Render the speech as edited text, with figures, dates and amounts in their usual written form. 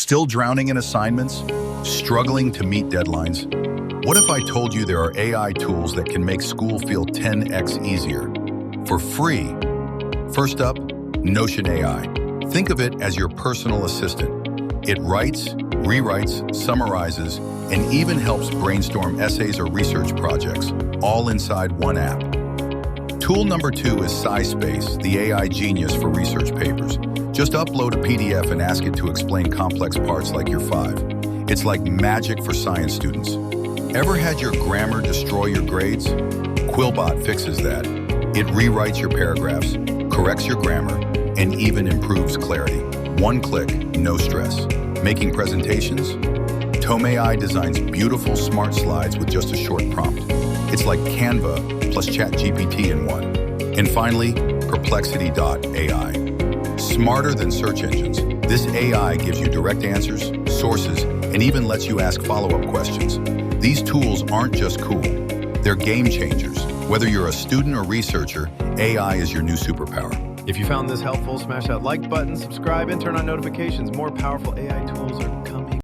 Still drowning in assignments? Struggling to meet deadlines? What if I told you there are AI tools that can make school feel 10x easier? For free. First up, Notion AI. Think of it as your personal assistant. It writes, rewrites, summarizes, and even helps brainstorm essays or research projects, all inside one app. Tool number 2 is Scispace, the AI genius for research papers. Just upload a PDF and ask it to explain complex parts like you're 5. It's like magic for science students. Ever had your grammar destroy your grades? Quilbot fixes that. It rewrites your paragraphs, corrects your grammar, and even improves clarity. One click, no stress. Making presentations? Tome AI designs beautiful, smart slides with just a short prompt. It's like Canva plus ChatGPT in one. And finally, perplexityAI. Smarter than search engines, this AI gives you direct answers, sources, and even lets you ask follow-up questions. These tools aren't just cool, they're game changers. Whether you're a student or researcher, AI is your new superpower. If you found this helpful, smash that like button, subscribe, and turn on notifications. More powerful AI tools are